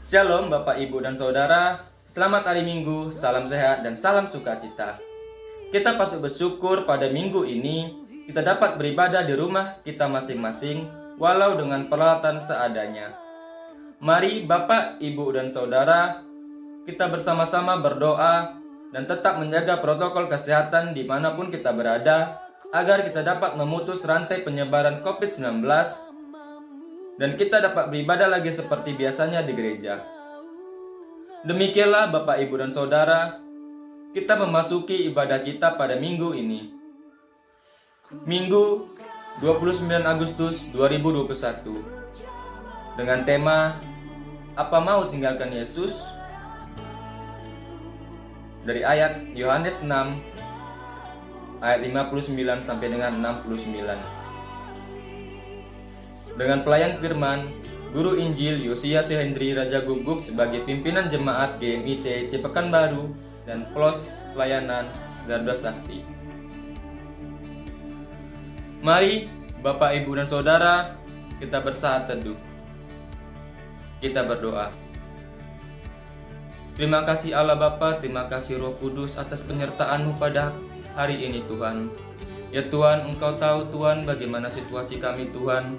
Shalom Bapak, Ibu, dan Saudara. Selamat hari Minggu, salam sehat, dan salam sukacita. Kita patut bersyukur pada minggu ini kita dapat beribadah di rumah kita masing-masing walau dengan peralatan seadanya. Mari Bapak, Ibu, dan Saudara, kita bersama-sama berdoa dan tetap menjaga protokol kesehatan dimanapun kita berada agar kita dapat memutus rantai penyebaran COVID-19 dan kita dapat beribadah lagi seperti biasanya di gereja. Demikianlah Bapak, Ibu, dan Saudara, kita memasuki ibadah kita pada minggu ini. Minggu 29 Agustus 2021 dengan tema Apa Mau Tinggalkan Yesus? Dari ayat Yohanes 6 ayat 59 sampai dengan 69. Dengan pelayan firman, Guru Injil Yosias Hendri Raja Guguk sebagai pimpinan jemaat GMI CEC Pekanbaru dan Plos Pelayanan Garuda Sakti. Mari Bapak, Ibu, dan Saudara, kita bersaat teduh. Kita berdoa. Terima kasih Allah Bapa, terima kasih Roh Kudus atas penyertaan-Mu pada hari ini Tuhan. Ya Tuhan, Engkau tahu Tuhan bagaimana situasi kami Tuhan,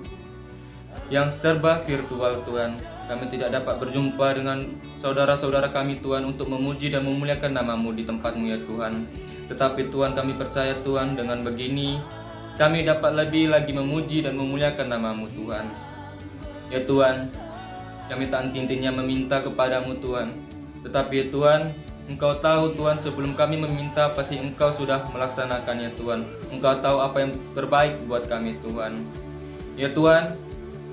yang serba virtual Tuhan. Kami tidak dapat berjumpa dengan saudara-saudara kami Tuhan untuk memuji dan memuliakan nama-Mu di tempat-Mu ya Tuhan. Tetapi Tuhan, kami percaya Tuhan dengan begini kami dapat lebih lagi memuji dan memuliakan nama-Mu Tuhan. Ya Tuhan, kami tak henti-hentinya meminta kepadamu Tuhan. Tetapi ya Tuhan, Engkau tahu Tuhan, sebelum kami meminta pasti Engkau sudah melaksanakannya Tuhan. Engkau tahu apa yang terbaik buat kami Tuhan. Ya Tuhan,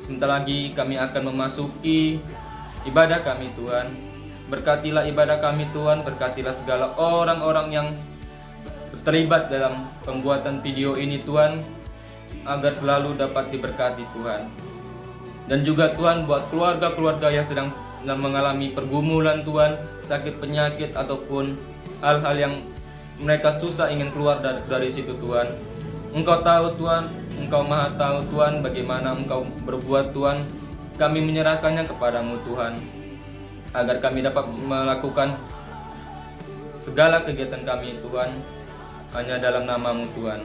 sebentar lagi kami akan memasuki ibadah kami Tuhan. Berkatilah ibadah kami Tuhan, berkatilah segala orang-orang yang terlibat dalam pembuatan video ini Tuhan, agar selalu dapat diberkati Tuhan. Dan juga Tuhan buat keluarga-keluarga yang sedang mengalami pergumulan Tuhan, sakit penyakit ataupun hal-hal yang mereka susah ingin keluar dari situ Tuhan. Engkau tahu Tuhan, Engkau maha tahu Tuhan bagaimana Engkau berbuat Tuhan. Kami menyerahkannya kepadamu Tuhan, agar kami dapat melakukan segala kegiatan kami Tuhan hanya dalam nama-Mu Tuhan.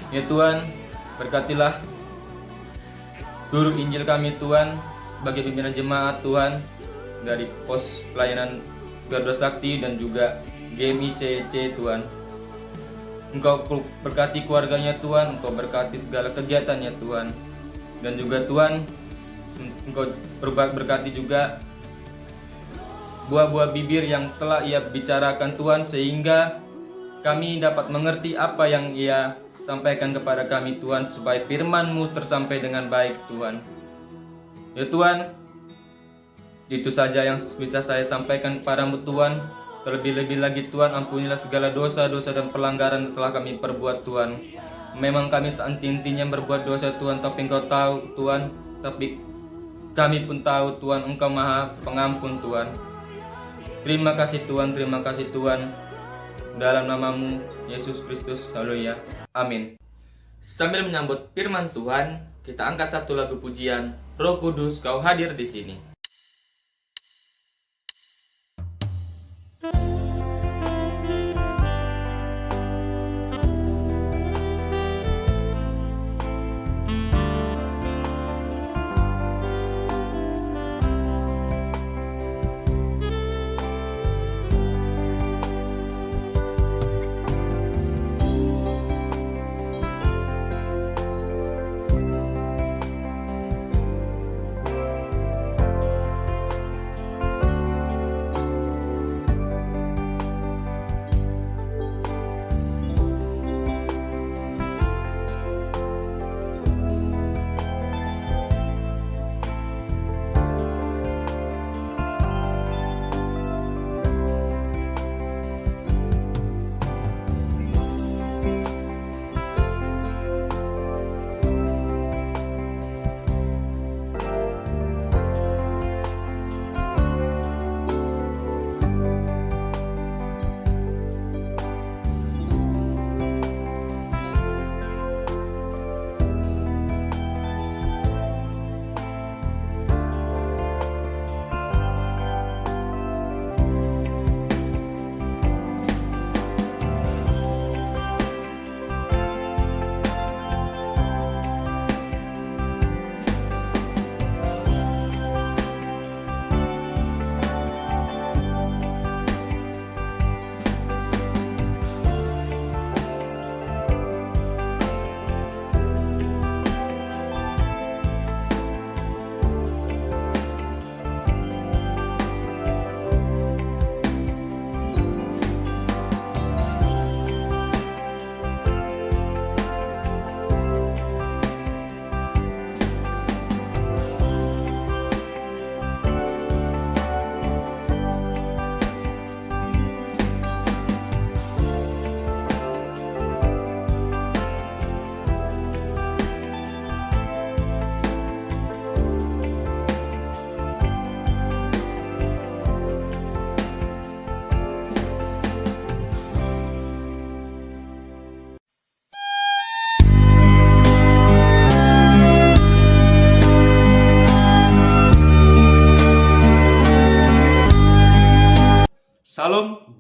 Ya Tuhan, berkatilah guru Injil kami Tuhan, sebagai pimpinan jemaat Tuhan dari pos pelayanan Garuda Sakti dan juga GMI CEC Tuhan. Engkau berkati keluarganya Tuhan, Engkau berkati segala kegiatannya Tuhan. Dan juga Tuhan, Engkau berkati juga buah-buah bibir yang telah Ia bicarakan Tuhan, sehingga kami dapat mengerti apa yang Ia sampaikan kepada kami Tuhan, supaya firman-Mu tersampai dengan baik Tuhan. Ya Tuhan, itu saja yang bisa saya sampaikan kepadamu Tuhan. Terlebih-lebih lagi Tuhan, ampunilah segala dosa-dosa dan pelanggaran yang telah kami perbuat Tuhan. Memang kami tak henti-hentinya berbuat dosa Tuhan, tapi Engkau tahu Tuhan. Tapi kami pun tahu Tuhan, Engkau maha pengampun Tuhan. Terima kasih Tuhan, terima kasih Tuhan. Dalam nama-Mu Yesus Kristus, haleluya, amin. Sambil menyambut firman Tuhan, kita angkat satu lagu pujian, Roh Kudus Kau hadir di sini.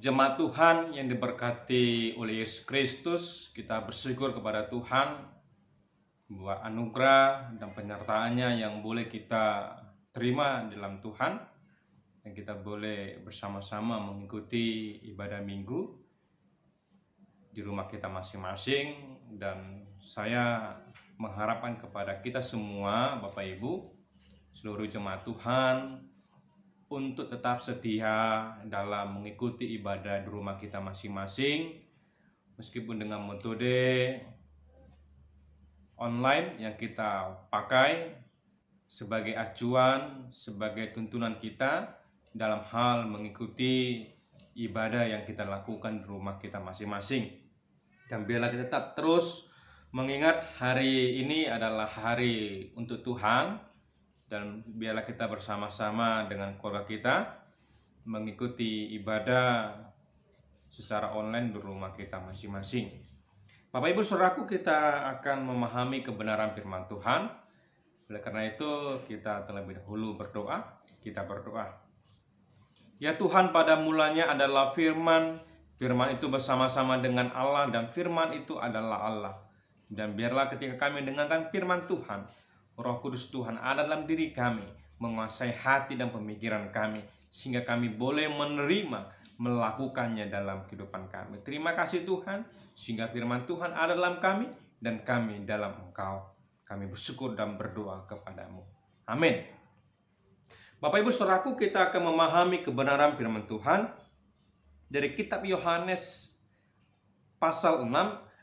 Jemaat Tuhan yang diberkati oleh Yesus Kristus, kita bersyukur kepada Tuhan buat anugerah dan penyertaannya yang boleh kita terima dalam Tuhan, dan kita boleh bersama-sama mengikuti ibadah minggu di rumah kita masing-masing. Dan saya mengharapkan kepada kita semua, Bapak Ibu, seluruh jemaat Tuhan, untuk tetap setia dalam mengikuti ibadah di rumah kita masing-masing, meskipun dengan metode online yang kita pakai sebagai acuan, sebagai tuntunan kita dalam hal mengikuti ibadah yang kita lakukan di rumah kita masing-masing. Dan biarlah kita tetap terus mengingat hari ini adalah hari untuk Tuhan, dan biarlah kita bersama-sama dengan keluarga kita mengikuti ibadah secara online di rumah kita masing-masing. Bapak Ibu Saudaraku, kita akan memahami kebenaran firman Tuhan. Oleh karena itu kita terlebih dahulu berdoa. Kita berdoa. Ya Tuhan, pada mulanya adalah firman. Firman itu bersama-sama dengan Allah, dan firman itu adalah Allah. Dan biarlah ketika kami mendengarkan firman Tuhan, Roh Kudus Tuhan ada dalam diri kami, menguasai hati dan pemikiran kami, sehingga kami boleh menerima, melakukannya dalam kehidupan kami. Terima kasih Tuhan, sehingga firman Tuhan ada dalam kami dan kami dalam Engkau. Kami bersyukur dan berdoa kepadamu. Amin. Bapak Ibu Saudaraku, kita akan memahami kebenaran firman Tuhan dari kitab Yohanes pasal 6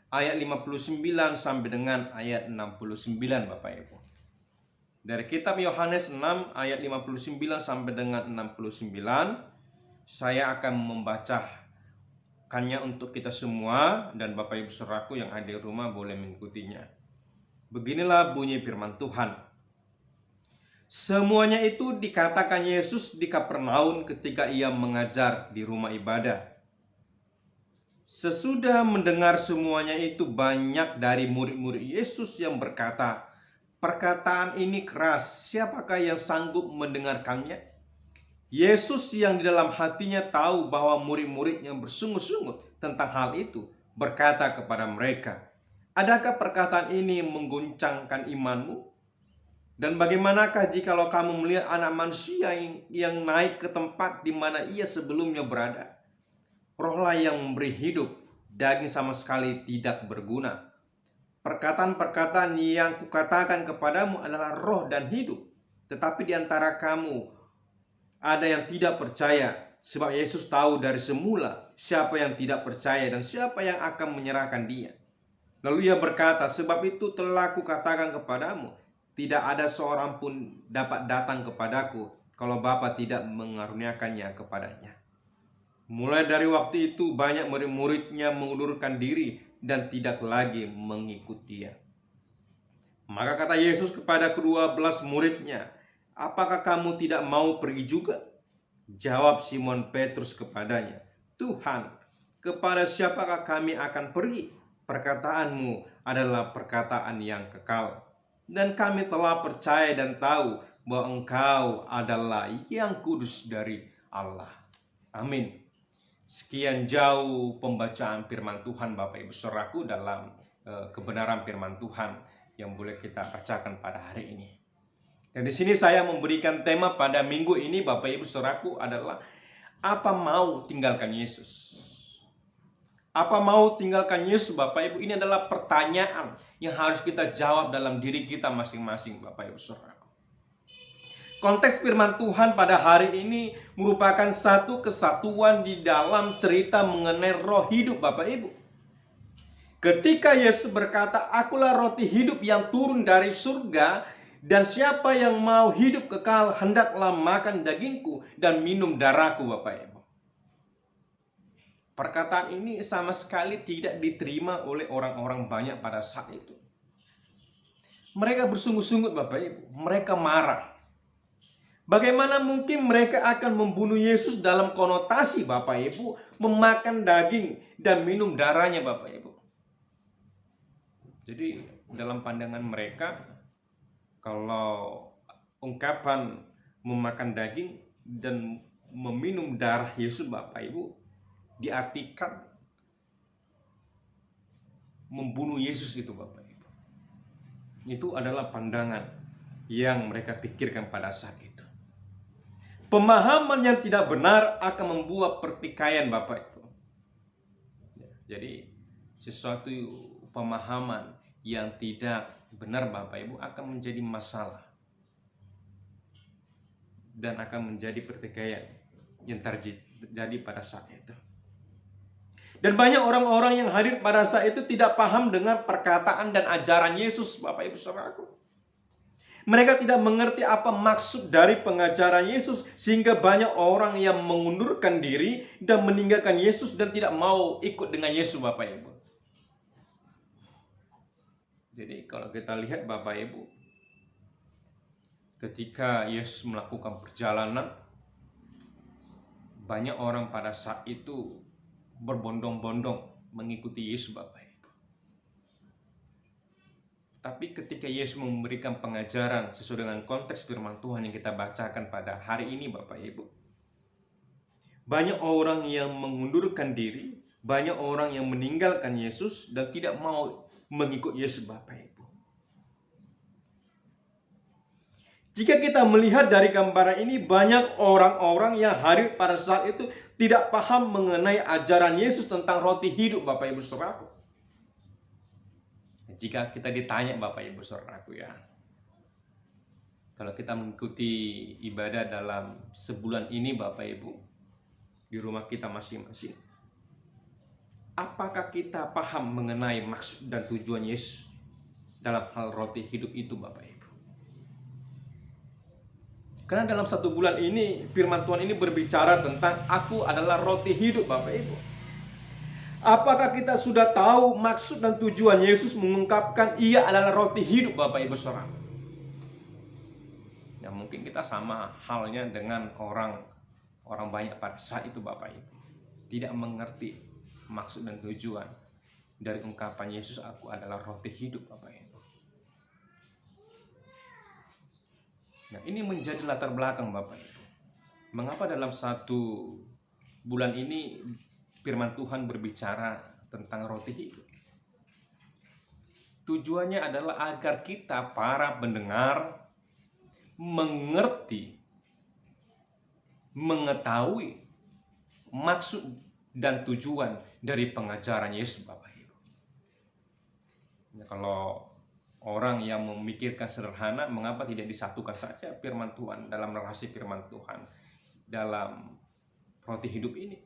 ayat 59 sampai dengan ayat 69, Bapak Ibu. Dari kitab Yohanes 6 ayat 59 sampai dengan 69, saya akan membacakannya untuk kita semua, dan Bapak Ibu Saudaraku yang ada di rumah boleh mengikutinya. Beginilah bunyi firman Tuhan. Semuanya itu dikatakan Yesus di Kapernaum ketika ia mengajar di rumah ibadah. Sesudah mendengar semuanya itu, banyak dari murid-murid Yesus yang berkata, "Perkataan ini keras, siapakah yang sanggup mendengarkannya?" Yesus yang di dalam hatinya tahu bahwa murid-muridnya bersungut-sungut tentang hal itu, berkata kepada mereka, "Adakah perkataan ini mengguncangkan imanmu? Dan bagaimanakah jikalau kamu melihat anak manusia yang naik ke tempat di mana ia sebelumnya berada? Rohlah yang memberi hidup, daging sama sekali tidak berguna. Perkataan-perkataan yang kukatakan kepadamu adalah roh dan hidup. Tetapi di antara kamu ada yang tidak percaya, sebab Yesus tahu dari semula siapa yang tidak percaya dan siapa yang akan menyerahkan dia. Lalu ia berkata, "Sebab itu telah kukatakan kepadamu, tidak ada seorang pun dapat datang kepadaku kalau Bapa tidak mengaruniakannya kepadanya." Mulai dari waktu itu banyak murid-muridnya mengundurkan diri dan tidak lagi mengikut dia. Maka kata Yesus kepada ke-12 muridnya, "Apakah kamu tidak mau pergi juga?" Jawab Simon Petrus kepadanya, "Tuhan, kepada siapakah kami akan pergi? Perkataanmu adalah perkataan yang kekal. Dan kami telah percaya dan tahu bahwa Engkau adalah yang kudus dari Allah." Amin. Sekian jauh pembacaan firman Tuhan, Bapak Ibu Saudaraku, dalam kebenaran firman Tuhan yang boleh kita bacakan pada hari ini. Dan di sini saya memberikan tema pada minggu ini, Bapak Ibu Saudaraku, adalah apa mau tinggalkan Yesus? Apa mau tinggalkan Yesus, Bapak Ibu? Ini adalah pertanyaan yang harus kita jawab dalam diri kita masing-masing, Bapak Ibu Saudaraku. Konteks firman Tuhan pada hari ini merupakan satu kesatuan di dalam cerita mengenai roh hidup, Bapak Ibu. Ketika Yesus berkata, "Akulah roti hidup yang turun dari surga, dan siapa yang mau hidup kekal hendaklah makan dagingku dan minum darahku," Bapak Ibu. Perkataan ini sama sekali tidak diterima oleh orang-orang banyak pada saat itu. Mereka bersungut-sungut, Bapak Ibu. Mereka marah. Bagaimana mungkin mereka akan membunuh Yesus dalam konotasi, Bapak Ibu, memakan daging dan minum darahnya, Bapak Ibu. Jadi dalam pandangan mereka, kalau ungkapan memakan daging dan meminum darah Yesus, Bapak Ibu, diartikan membunuh Yesus itu Bapak Ibu. Itu adalah pandangan yang mereka pikirkan pada saat itu. Pemahaman yang tidak benar akan membuat pertikaian Bapak Ibu. Jadi sesuatu pemahaman yang tidak benar Bapak Ibu akan menjadi masalah dan akan menjadi pertikaian yang terjadi pada saat itu. Dan banyak orang-orang yang hadir pada saat itu tidak paham dengan perkataan dan ajaran Yesus Bapak Ibu Saudaraku. Mereka tidak mengerti apa maksud dari pengajaran Yesus, sehingga banyak orang yang mengundurkan diri dan meninggalkan Yesus dan tidak mau ikut dengan Yesus Bapak Ibu. Jadi kalau kita lihat Bapak Ibu, ketika Yesus melakukan perjalanan, banyak orang pada saat itu berbondong-bondong mengikuti Yesus Bapak Ibu. Tapi ketika Yesus memberikan pengajaran sesuai dengan konteks firman Tuhan yang kita bacakan pada hari ini Bapak Ibu, banyak orang yang mengundurkan diri, banyak orang yang meninggalkan Yesus dan tidak mau mengikut Yesus Bapak Ibu. Jika kita melihat dari gambaran ini, banyak orang-orang yang hadir pada saat itu tidak paham mengenai ajaran Yesus tentang roti hidup Bapak Ibu Saudaraku. Jika kita ditanya Bapak Ibu Saudaraku ya, kalau kita mengikuti ibadah dalam sebulan ini Bapak Ibu, di rumah kita masing-masing, apakah kita paham mengenai maksud dan tujuan Yesus dalam hal roti hidup itu Bapak Ibu? Karena dalam satu bulan ini firman Tuhan ini berbicara tentang aku adalah roti hidup Bapak Ibu. Apakah kita sudah tahu maksud dan tujuan Yesus mengungkapkan ia adalah roti hidup Bapak Ibu Saudara? Ya mungkin kita sama halnya dengan orang banyak pada saat itu Bapak Ibu. Tidak mengerti maksud dan tujuan dari ungkapan Yesus, aku adalah roti hidup Bapak Ibu. Nah ini menjadi latar belakang Bapak Ibu. Mengapa dalam satu bulan ini firman Tuhan berbicara tentang roti hidup? Tujuannya adalah agar kita para pendengar mengerti, mengetahui maksud dan tujuan dari pengajaran Yesus Bapak Ibu. Ya, kalau orang yang memikirkan sederhana, mengapa tidak disatukan saja firman Tuhan dalam narasi firman Tuhan dalam roti hidup ini?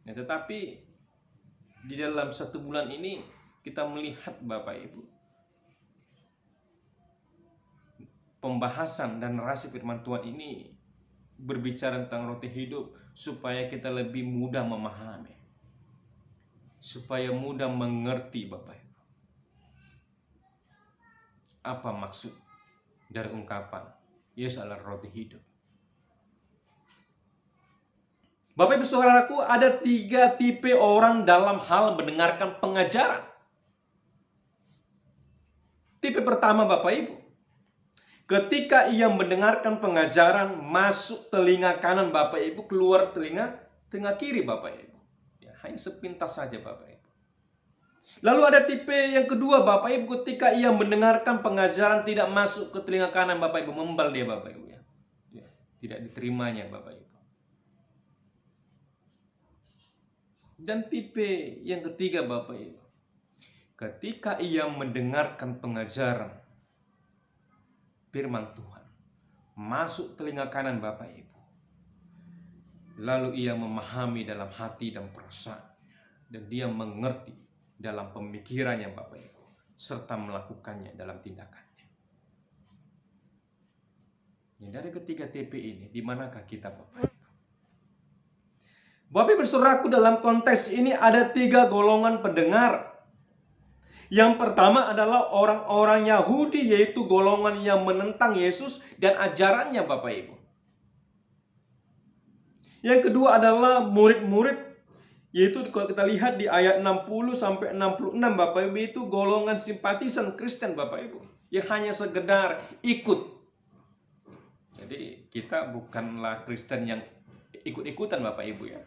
Ya, tetapi di dalam satu bulan ini kita melihat Bapak Ibu, pembahasan dan narasi firman Tuhan ini berbicara tentang roti hidup supaya kita lebih mudah memahami, supaya mudah mengerti Bapak Ibu, apa maksud dari ungkapan Yesus adalah roti hidup. Bapak Ibu Saudaraku, ada 3 tipe orang dalam hal mendengarkan pengajaran. Tipe pertama Bapak Ibu, ketika ia mendengarkan pengajaran, masuk telinga kanan Bapak Ibu, keluar telinga kiri Bapak Ibu. Ya, hanya sepintas saja Bapak Ibu. Lalu ada tipe yang kedua Bapak Ibu, ketika ia mendengarkan pengajaran tidak masuk ke telinga kanan Bapak Ibu, membal dia Bapak Ibu ya. Ya, tidak diterimanya Bapak Ibu. Dan tipe yang ketiga Bapak Ibu, ketika ia mendengarkan pengajaran firman Tuhan, masuk telinga kanan Bapak Ibu, lalu ia memahami dalam hati dan perasaan, dan dia mengerti dalam pemikirannya Bapak Ibu, serta melakukannya dalam tindakannya. Ya, dari ketiga tipe ini, di manakah kita Bapak Ibu? Bapak Ibu Saudaraku, dalam konteks ini ada 3 golongan pendengar. Yang pertama adalah orang-orang Yahudi, yaitu golongan yang menentang Yesus dan ajarannya Bapak Ibu. Yang kedua adalah murid-murid, yaitu kalau kita lihat di ayat 60-66 Bapak Ibu, itu golongan simpatisan Kristen Bapak Ibu, yang hanya sekedar ikut. Jadi kita bukanlah Kristen yang ikut-ikutan Bapak Ibu ya.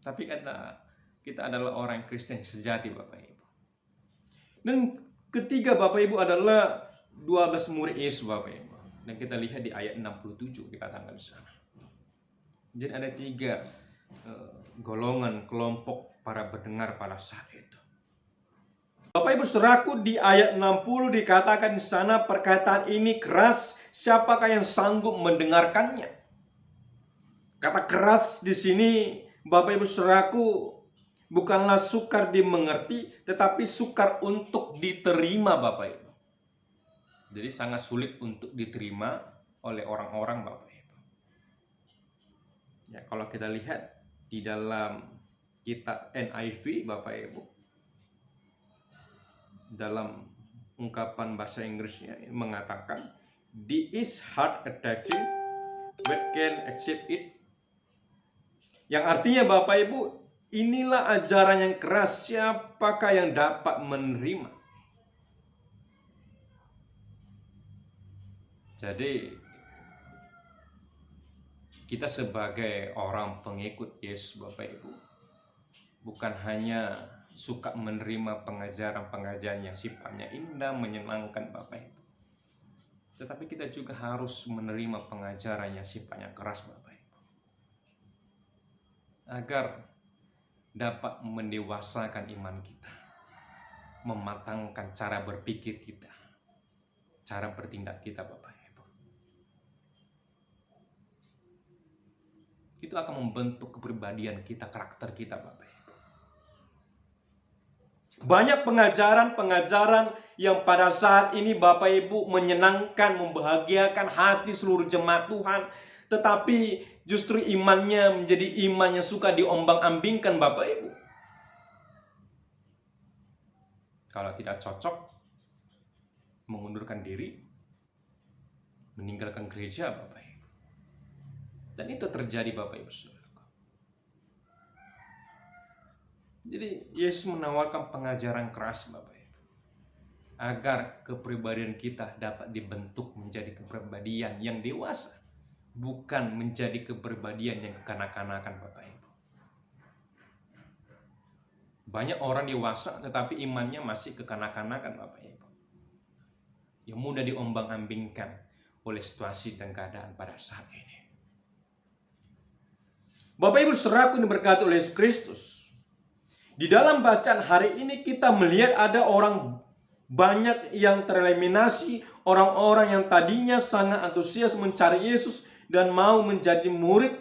Tapi kita adalah orang Kristen sejati, Bapak Ibu. Dan ketiga, Bapak Ibu, adalah 12 murid Yesus, Bapak Ibu. Dan kita lihat di ayat 67 dikatakan di sana. Jadi ada 3 golongan kelompok para pendengar pada saat itu. Bapak Ibu saudaraku, di ayat 60 dikatakan di sana, perkataan ini keras, siapakah yang sanggup mendengarkannya? Kata keras di sini, Bapak Ibu saudaraku, bukanlah sukar dimengerti, tetapi sukar untuk diterima, Bapak Ibu. Jadi sangat sulit untuk diterima oleh orang-orang, Bapak Ibu. Ya, kalau kita lihat di dalam kitab NIV, Bapak Ibu, dalam ungkapan bahasa Inggrisnya mengatakan, "This is hard attaching, but can accept it." Yang artinya, Bapak Ibu, inilah ajaran yang keras, siapakah yang dapat menerima? Jadi kita sebagai orang pengikut Yesus, Bapak Ibu, bukan hanya suka menerima pengajaran-pengajaran yang sifatnya indah, menyenangkan, Bapak Ibu, tetapi kita juga harus menerima pengajaran yang sifatnya keras, Bapak Ibu, agar dapat mendewasakan iman kita, mematangkan cara berpikir kita, cara bertindak kita, Bapak Ibu. Itu akan membentuk kepribadian kita, karakter kita, Bapak Ibu. Banyak pengajaran-pengajaran yang pada saat ini, Bapak Ibu, menyenangkan, membahagiakan hati seluruh jemaat Tuhan, tetapi justru imannya menjadi iman yang suka diombang-ambingkan, Bapak Ibu. Kalau tidak cocok, mengundurkan diri, meninggalkan gereja, Bapak Ibu. Dan itu terjadi, Bapak Ibu saudara. Jadi Yesus menawarkan pengajaran keras, Bapak Ibu, agar kepribadian kita dapat dibentuk menjadi kepribadian yang dewasa, bukan menjadi kepribadian yang kekanak-kanakan, Bapak Ibu. Banyak orang dewasa tetapi imannya masih kekanak-kanakan, Bapak Ibu, yang mudah diombang-ambingkan oleh situasi dan keadaan pada saat ini. Bapak Ibu saudaraku yang diberkati oleh Yesus Kristus, di dalam bacaan hari ini kita melihat ada orang banyak yang tereliminasi, orang-orang yang tadinya sangat antusias mencari Yesus dan mau menjadi murid,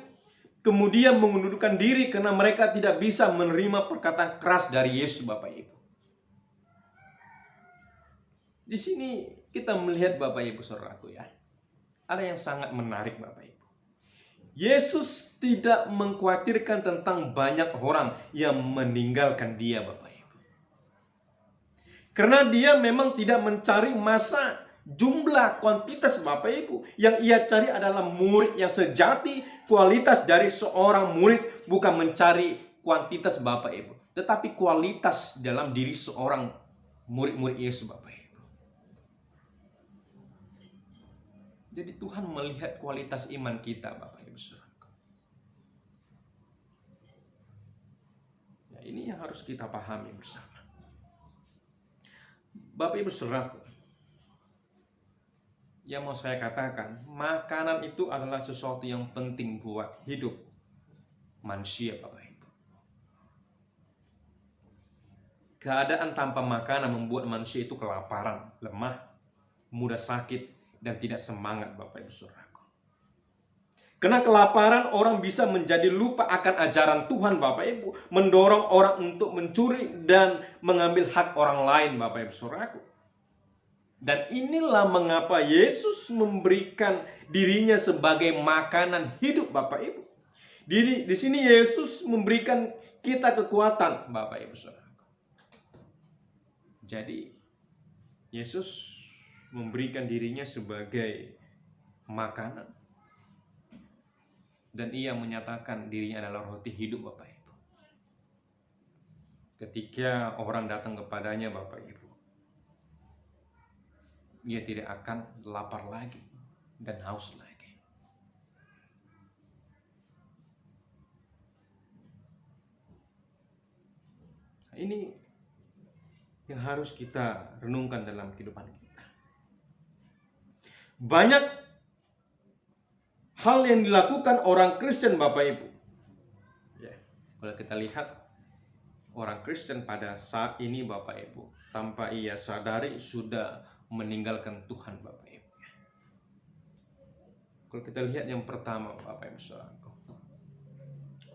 kemudian mengundurkan diri karena mereka tidak bisa menerima perkataan keras dari Yesus, Bapak Ibu. Di sini kita melihat, Bapak Ibu saudaraku, ya, ada yang sangat menarik, Bapak Ibu. Yesus tidak mengkhawatirkan tentang banyak orang yang meninggalkan dia, Bapak Ibu. Karena dia memang tidak mencari masa jumlah kuantitas, Bapak Ibu. Yang ia cari adalah murid yang sejati. Kualitas dari seorang murid bukan mencari kuantitas, Bapak Ibu, tetapi kualitas dalam diri seorang murid-murid Yesus, Bapak Ibu. Jadi Tuhan melihat kualitas iman kita, Bapak Ibu saudara. Nah, ini yang harus kita pahami bersama. Bapak Ibu saudaraku, yang mau saya katakan, makanan itu adalah sesuatu yang penting buat hidup manusia, Bapak Ibu. Keadaan tanpa makanan membuat manusia itu kelaparan, lemah, mudah sakit, dan tidak semangat, Bapak Ibu saudaraku. Karena kelaparan, orang bisa menjadi lupa akan ajaran Tuhan, Bapak Ibu, mendorong orang untuk mencuri dan mengambil hak orang lain, Bapak Ibu saudaraku. Dan inilah mengapa Yesus memberikan dirinya sebagai makanan hidup, Bapak Ibu. Di sini Yesus memberikan kita kekuatan, Bapak Ibu saudaraku. Jadi Yesus memberikan dirinya sebagai makanan, dan ia menyatakan dirinya adalah roti hidup, Bapak Ibu. Ketika orang datang kepadanya, Bapak Ibu, ia tidak akan lapar lagi dan haus lagi. ini yang harus kita renungkan dalam kehidupan kita. Banyak hal yang dilakukan orang Kristen, Bapak Ibu. Ya, kalau kita lihat orang Kristen pada saat ini, Bapak Ibu, tanpa ia sadari sudah meninggalkan Tuhan, Bapak Ibu. Kalau kita lihat yang pertama, Bapak Ibu Saudaraku,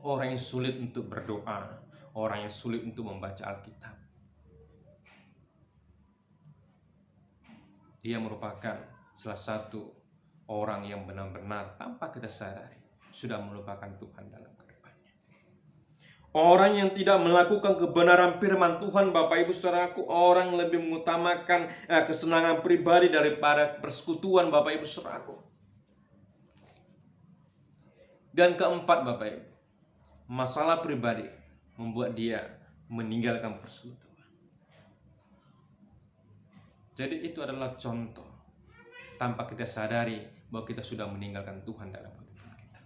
orang yang sulit untuk berdoa, orang yang sulit untuk membaca Alkitab. Dia merupakan salah satu orang yang benar-benar tanpa kita sadari sudah melupakan Tuhan dalam kehidupannya. Orang yang tidak melakukan kebenaran firman Tuhan, Bapak Ibu Saudaraku, orang lebih mengutamakan kesenangan pribadi daripada persekutuan, Bapak Ibu Saudaraku. Dan keempat, Bapak Ibu, masalah pribadi membuat dia meninggalkan persekutuan. Jadi itu adalah contoh tanpa kita sadari bahwa kita sudah meninggalkan Tuhan dalam kehidupan kita.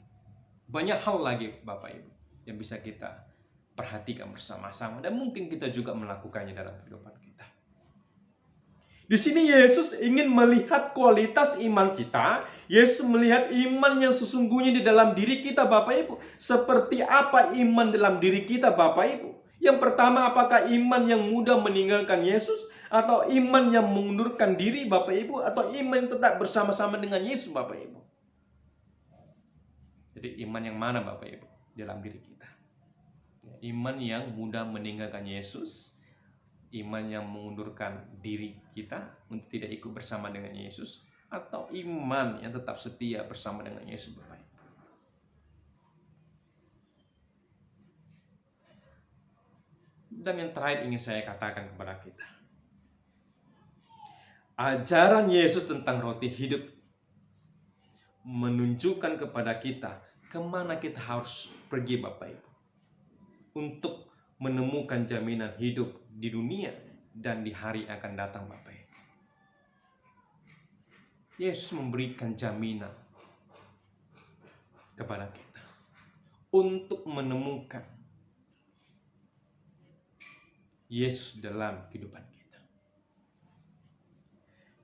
Banyak hal lagi, Bapak Ibu, yang bisa kita perhatikan bersama-sama, dan mungkin kita juga melakukannya dalam kehidupan kita. Di sini Yesus ingin melihat kualitas iman kita. Yesus melihat iman yang sesungguhnya di dalam diri kita, Bapak Ibu. Seperti apa iman dalam diri kita, Bapak Ibu? Yang pertama, apakah iman yang mudah meninggalkan Yesus? Atau iman yang mengundurkan diri, Bapak Ibu? Atau iman yang tetap bersama-sama dengan Yesus, Bapak Ibu? Jadi iman yang mana, Bapak Ibu, dalam diri kita? Iman yang mudah meninggalkan Yesus, iman yang mengundurkan diri kita untuk tidak ikut bersama dengan Yesus, atau iman yang tetap setia bersama dengan Yesus, Bapak Ibu? Dan yang terakhir ingin saya katakan kepada kita, ajaran Yesus tentang roti hidup menunjukkan kepada kita kemana kita harus pergi, Bapak Ibu, untuk menemukan jaminan hidup di dunia dan di hari akan datang, Bapak Ibu. Yesus memberikan jaminan kepada kita untuk menemukan Yesus dalam kehidupan kita.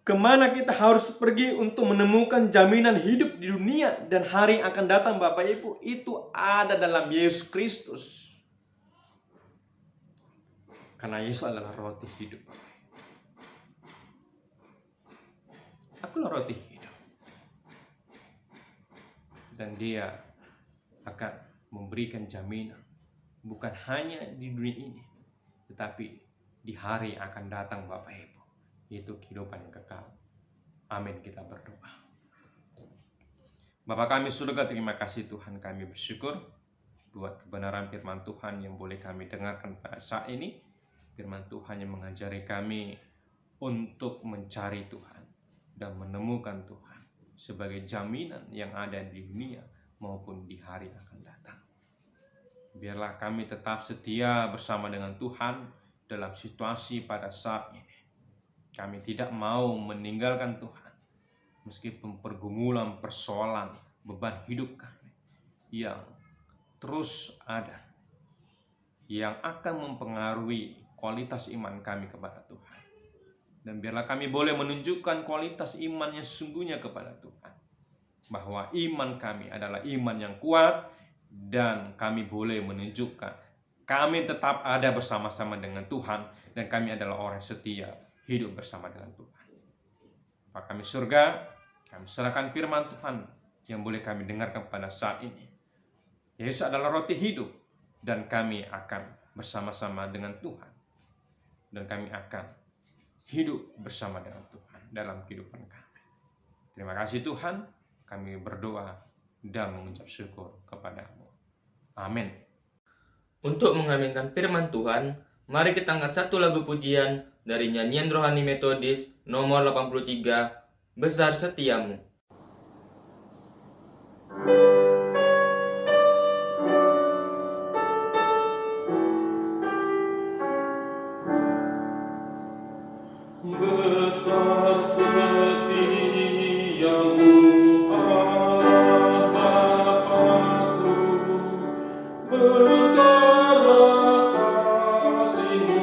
Kemana kita harus pergi untuk menemukan jaminan hidup di dunia dan hari yang akan datang, Bapak Ibu? Itu ada dalam Yesus Kristus. Karena Yesus adalah roti hidup, Bapak Ibu. Akulah roti hidup. Dan dia akan memberikan jaminan bukan hanya di dunia ini, tetapi di hari yang akan datang, Bapak Ibu. Itu kehidupan yang kekal. Amin, kita berdoa. Bapa kami surga, terima kasih Tuhan, kami bersyukur buat kebenaran firman Tuhan yang boleh kami dengarkan pada saat ini. Firman Tuhan yang mengajari kami untuk mencari Tuhan dan menemukan Tuhan sebagai jaminan yang ada di dunia maupun di hari yang akan datang. Biarlah kami tetap setia bersama dengan Tuhan dalam situasi pada saat ini. Kami tidak mau meninggalkan Tuhan meskipun pergumulan, persoalan, beban hidup kami yang terus ada, yang akan mempengaruhi kualitas iman kami kepada Tuhan. Dan biarlah kami boleh menunjukkan kualitas iman yang sesungguhnya kepada Tuhan, bahwa iman kami adalah iman yang kuat, dan kami boleh menunjukkan kami tetap ada bersama-sama dengan Tuhan, dan kami adalah orang setia hidup bersama dengan Tuhan. Bapa kami surga, kami serahkan firman Tuhan yang boleh kami dengarkan pada saat ini. Yesus adalah roti hidup, dan kami akan bersama-sama dengan Tuhan, dan kami akan hidup bersama dengan Tuhan dalam kehidupan kami. Terima kasih Tuhan, kami berdoa dan mengucap syukur kepadamu. Amin. Untuk mengaminkan firman Tuhan, mari kita angkat satu lagu pujian dari nyanyian rohani Metodis nomor 83, Besar Setiamu. Besar setiamu, Allah Bapa-Ku, besar kasih-Mu.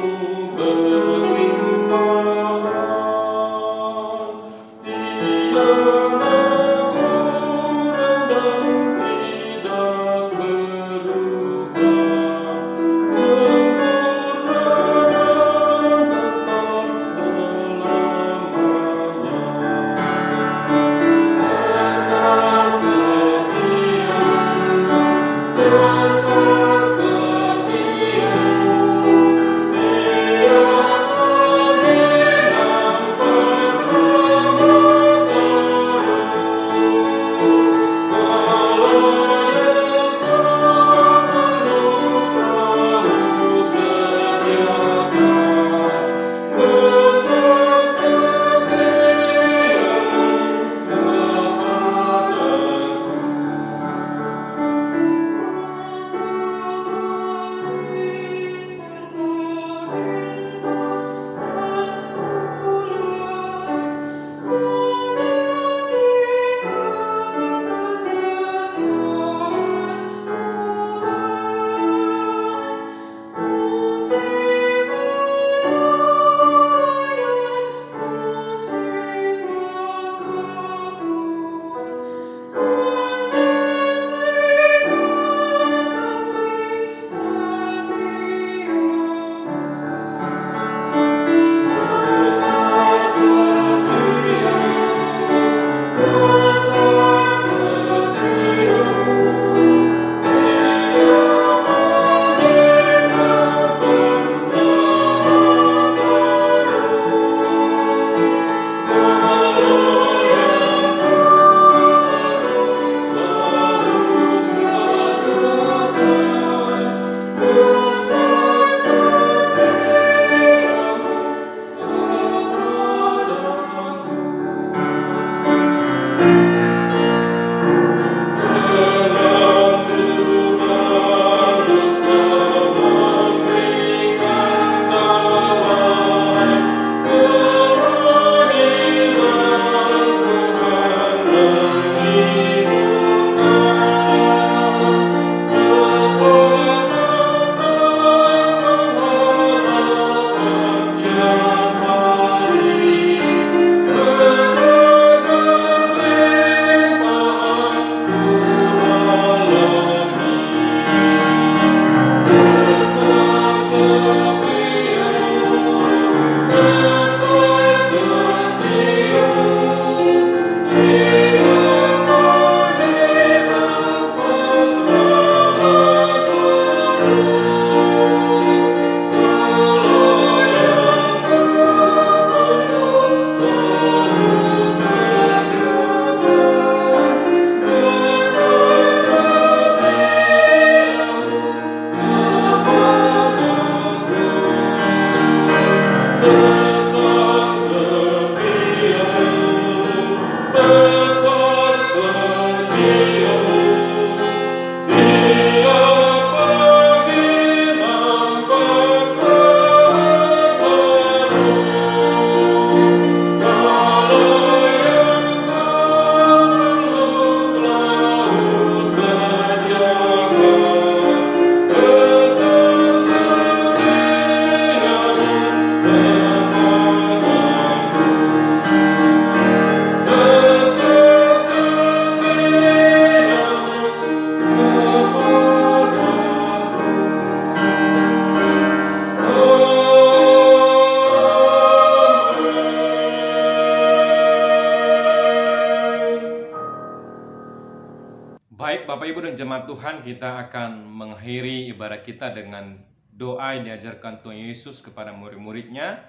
Baik Bapak Ibu dan jemaat Tuhan, kita akan mengakhiri ibadah kita dengan doa yang diajarkan Tuhan Yesus kepada murid-muridnya.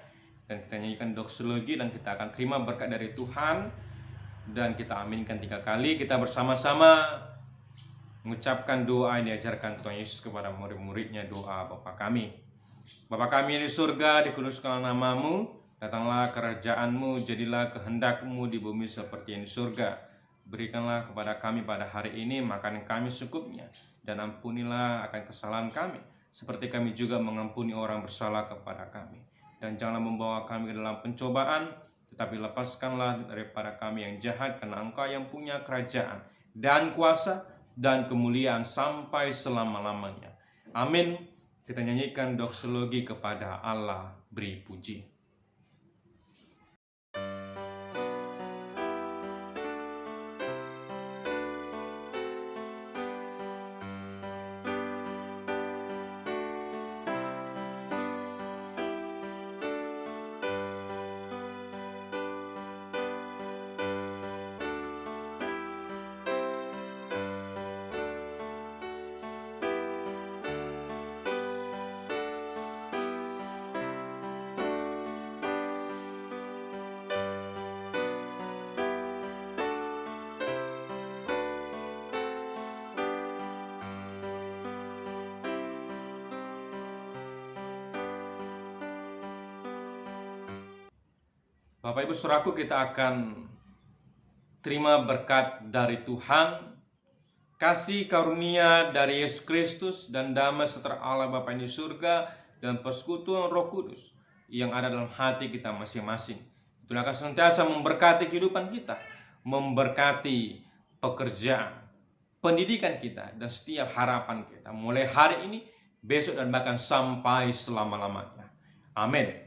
Dan kita nyanyikan doksologi dan kita akan terima berkat dari Tuhan. Dan kita aminkan 3 kali. Kita bersama-sama mengucapkan doa yang diajarkan Tuhan Yesus kepada murid-muridnya. Doa Bapa kami. Bapa kami yang di surga, dikuduskanlah namamu. Datanglah kerajaanmu, jadilah kehendakmu di bumi seperti yang di surga. Berikanlah kepada kami pada hari ini makanan kami secukupnya, dan ampunilah akan kesalahan kami, seperti kami juga mengampuni orang bersalah kepada kami. Dan janganlah membawa kami ke dalam pencobaan, tetapi lepaskanlah daripada kami yang jahat, karena Engkau yang punya kerajaan dan kuasa dan kemuliaan sampai selama-lamanya. Amin. Kita nyanyikan doksologi kepada Allah beri puji. Bapak Ibu Saudaraku, kita akan terima berkat dari Tuhan, kasih karunia dari Yesus Kristus, dan damai sejahtera Allah Bapa di surga, dan persekutuan Roh Kudus yang ada dalam hati kita masing-masing. Itulah akan senantiasa memberkati kehidupan kita, memberkati pekerjaan, pendidikan kita, dan setiap harapan kita mulai hari ini, besok, dan bahkan sampai selama-lamanya. Amin.